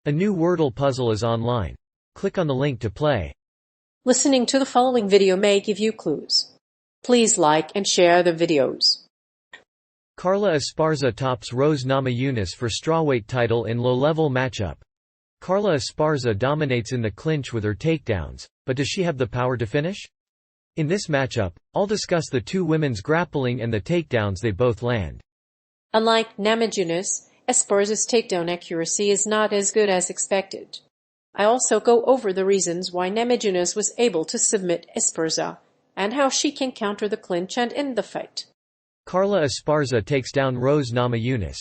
A new Wordle puzzle is online. Click on the link to play. Listening to the following video may give you clues. Please like and share the videos. Carla Esparza tops Rose Namajunas for strawweight title in low-level matchup. Carla Esparza dominates in the clinch with her takedowns, but does she have the power to finish? In this matchup, I'll discuss the two women's grappling and the takedowns they both land. Unlike Namajunas, Esparza's takedown accuracy is not as good as expected. I also go over the reasons why Namajunas was able to submit Esparza, and how she can counter the clinch and end the fight. Carla Esparza takes down Rose Namajunas.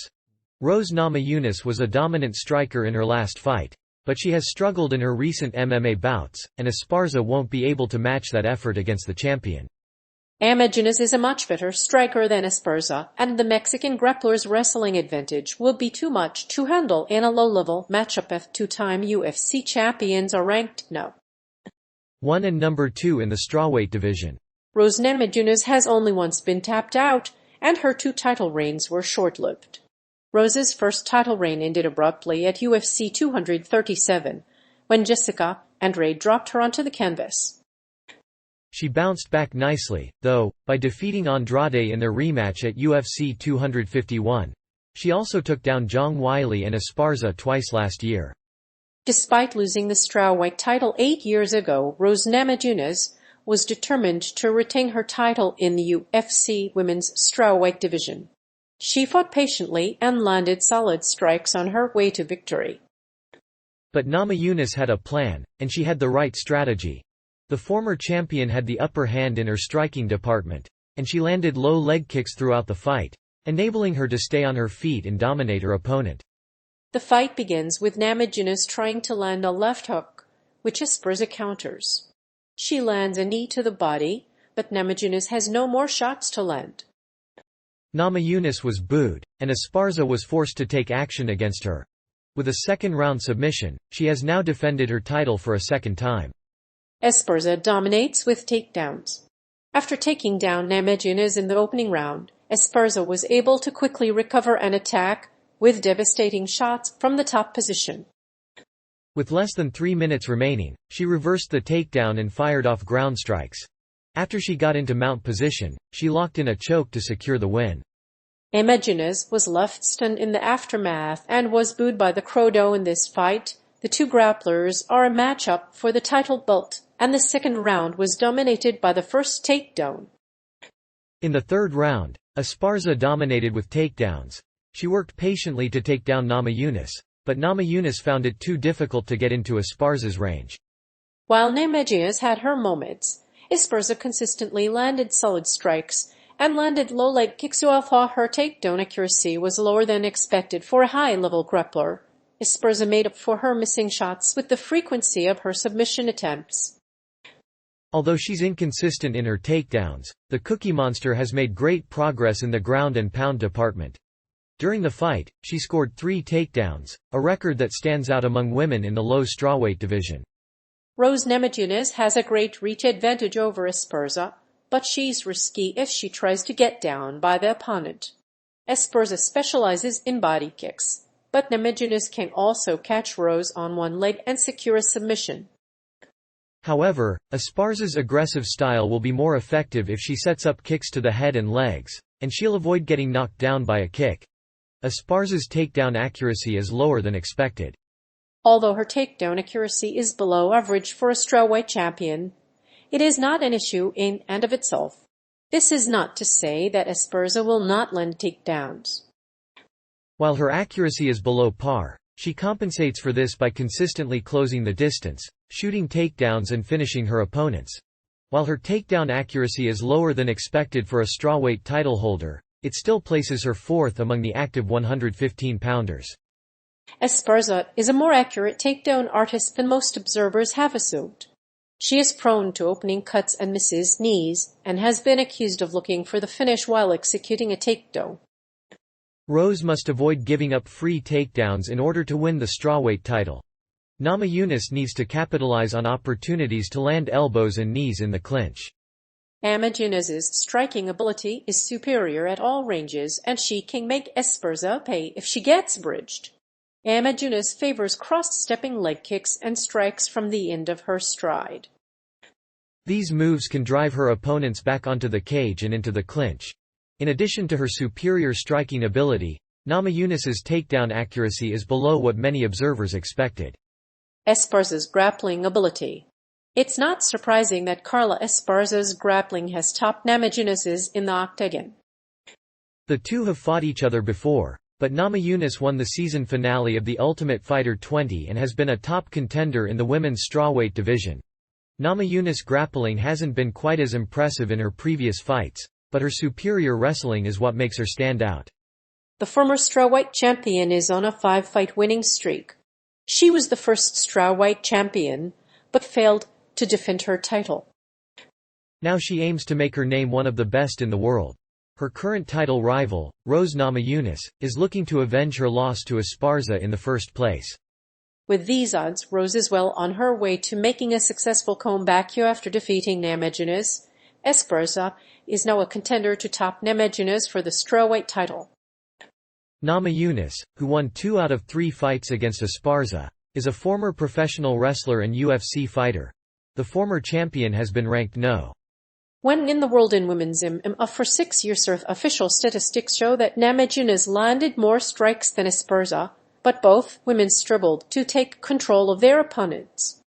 Rose Namajunas was a dominant striker in her last fight, but she has struggled in her recent MMA bouts, and Esparza won't be able to match that effort against the champion. Namajunas is a much better striker than Esparza, and the Mexican grappler's wrestling advantage will be too much to handle in a low-level matchup if two-time UFC champions are ranked no. 1 and number 2 in the strawweight division. Rose Namajunas has only once been tapped out, and her two title reigns were short-lived. Rose's first title reign ended abruptly at UFC 237, when Jessica Andrade dropped her onto the canvas. She bounced back nicely, though, by defeating Andrade in their rematch at UFC 251. She also took down Zhang Weili and Esparza twice last year. Despite losing the strawweight title 8 years ago, Rose Namajunas was determined to retain her title in the UFC women's strawweight division. She fought patiently and landed solid strikes on her way to victory. But Namajunas had a plan, and she had the right strategy. The former champion had the upper hand in her striking department, and she landed low leg kicks throughout the fight, enabling her to stay on her feet and dominate her opponent. The fight begins with Namajunas trying to land a left hook, which Esparza counters. She lands a knee to the body, but Namajunas has no more shots to land. Namajunas was booed, and Esparza was forced to take action against her. With a second-round submission, she has now defended her title for a second time. Esparza dominates with takedowns. After taking down Namajunas in the opening round, Esparza was able to quickly recover and attack, with devastating shots from the top position. With less than 3 minutes remaining, she reversed the takedown and fired off ground strikes. After she got into mount position, she locked in a choke to secure the win. Namajunas was left stunned in the aftermath and was booed by the Crodo in this fight. The two grapplers are a matchup for the title belt, and the second round was dominated by the first takedown. In the third round, Esparza dominated with takedowns. She worked patiently to take down Namajunas, but Namajunas found it too difficult to get into Esparza's range. While Namajunas had her moments, Esparza consistently landed solid strikes and landed low leg kicks, although her takedown accuracy was lower than expected for a high-level grappler. Esparza made up for her missing shots with the frequency of her submission attempts. Although she's inconsistent in her takedowns, the Cookie Monster has made great progress in the ground and pound department. During the fight, she scored 3 takedowns, a record that stands out among women in the low strawweight division. Rose Namajunas has a great reach advantage over Esparza, but she's risky if she tries to get down by the opponent. Esparza specializes in body kicks, but Namajunas can also catch Rose on one leg and secure a submission. However, Esparza's aggressive style will be more effective if she sets up kicks to the head and legs, and she'll avoid getting knocked down by a kick. Esparza's takedown accuracy is lower than expected. Although her takedown accuracy is below average for a strawweight champion, it is not an issue in and of itself. This is not to say that Esparza will not land takedowns. While her accuracy is below par, she compensates for this by consistently closing the distance, shooting takedowns and finishing her opponents. While her takedown accuracy is lower than expected for a strawweight title holder, it still places her 4th among the active 115-pounders. Esparza is a more accurate takedown artist than most observers have assumed. She is prone to opening cuts and misses knees, and has been accused of looking for the finish while executing a takedown. Rose must avoid giving up free takedowns in order to win the strawweight title. Namajunas needs to capitalize on opportunities to land elbows and knees in the clinch. Namajunas' striking ability is superior at all ranges, and she can make Esparza pay if she gets bridged. Namajunas favors cross-stepping leg kicks and strikes from the end of her stride. These moves can drive her opponents back onto the cage and into the clinch. In addition to her superior striking ability, Namajunas' takedown accuracy is below what many observers expected. Esparza's grappling ability. It's not surprising that Carla Esparza's grappling has topped Namajunas' in the octagon. The two have fought each other before, but Namajunas won the season finale of The Ultimate Fighter 20 and has been a top contender in the women's strawweight division. Namajunas' grappling hasn't been quite as impressive in her previous fights, but her superior wrestling is what makes her stand out. The former strawweight champion is on a 5-fight winning streak. She was the first strawweight champion, but failed to defend her title. Now she aims to make her name one of the best in the world. Her current title rival, Rose Namajunas, is looking to avenge her loss to Esparza in the first place. With these odds, Rose is well on her way to making a successful comeback after defeating Namajunas. Esparza is now a contender to top Namajunas for the strawweight title. Namajunas, who won 2 out of 3 fights against Esparza, is a former professional wrestler and UFC fighter. The former champion has been ranked No. 1 in the world in women's MMA for 6 years. Official statistics show that Namajunas landed more strikes than Esparza, but both women struggled to take control of their opponents.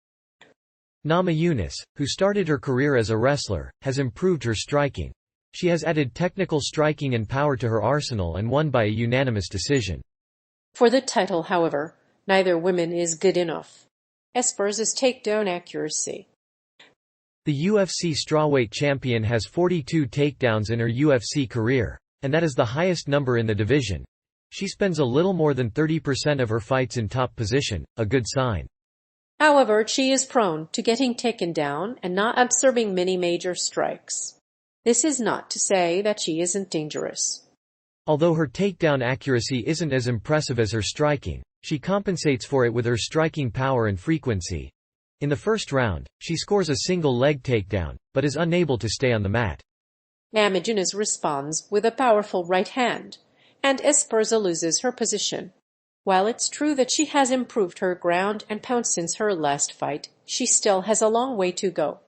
Namajunas, who started her career as a wrestler, has improved her striking. She has added technical striking and power to her arsenal and won by a unanimous decision. For the title, however, neither woman is good enough. Esparza's takedown accuracy. The UFC strawweight champion has 42 takedowns in her UFC career, and that is the highest number in the division. She spends a little more than 30% of her fights in top position, a good sign. However, she is prone to getting taken down and not absorbing many major strikes. This is not to say that she isn't dangerous. Although her takedown accuracy isn't as impressive as her striking, she compensates for it with her striking power and frequency. In the first round, she scores a single leg takedown, but is unable to stay on the mat. Namajunas responds with a powerful right hand, and Esparza loses her position. While it's true that she has improved her ground and pound since her last fight, she still has a long way to go.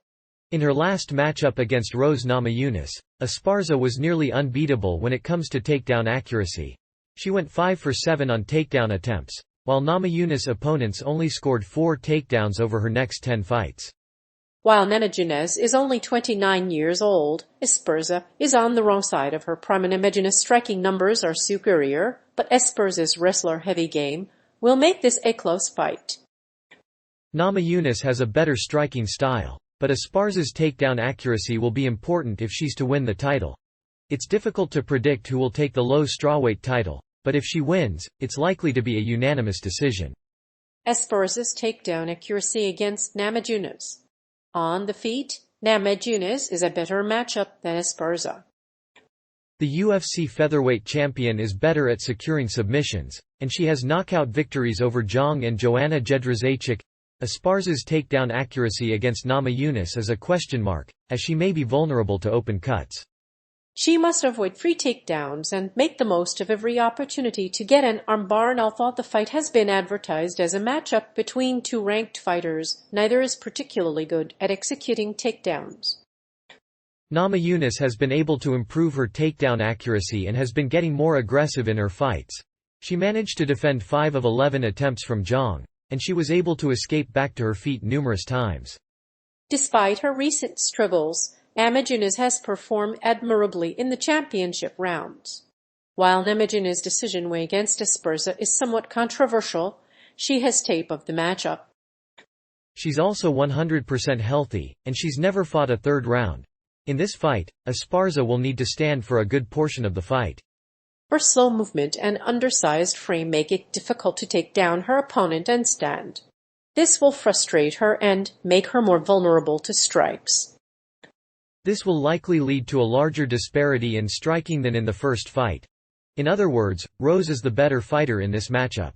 In her last matchup against Rose Namajunas, Esparza was nearly unbeatable when it comes to takedown accuracy. She went 5 for 7 on takedown attempts, while Namajunas' opponents only scored 4 takedowns over her next 10 fights. While Namajunas is only 29 years old, Esparza is on the wrong side of her prime. Namajunas' striking numbers are superior, but Esparza's wrestler-heavy game will make this a close fight. Namajunas has a better striking style, but Esparza's takedown accuracy will be important if she's to win the title. It's difficult to predict who will take the low strawweight title, but if she wins, it's likely to be a unanimous decision. Esparza's takedown accuracy against Namajunas. On the feet, Namajunas is a better matchup than Esparza. The UFC featherweight champion is better at securing submissions, and she has knockout victories over Zhang and Joanna Jedrzejczyk. Esparza's takedown accuracy against Namajunas is a question mark, as she may be vulnerable to open cuts. She must avoid free takedowns and make the most of every opportunity to get an armbar. Although the fight has been advertised as a matchup between 2 ranked fighters, neither is particularly good at executing takedowns. Namajunas has been able to improve her takedown accuracy and has been getting more aggressive in her fights. She managed to defend 5 of 11 attempts from Zhang, and she was able to escape back to her feet numerous times. Despite her recent struggles, Namajunas has performed admirably in the championship rounds. While Namajunas' decision win against Esparza is somewhat controversial, she has tape of the matchup. She's also 100% healthy, and she's never fought a third round. In this fight, Esparza will need to stand for a good portion of the fight. Her slow movement and undersized frame make it difficult to take down her opponent and stand. This will frustrate her and make her more vulnerable to strikes. This will likely lead to a larger disparity in striking than in the first fight. In other words, Rose is the better fighter in this matchup.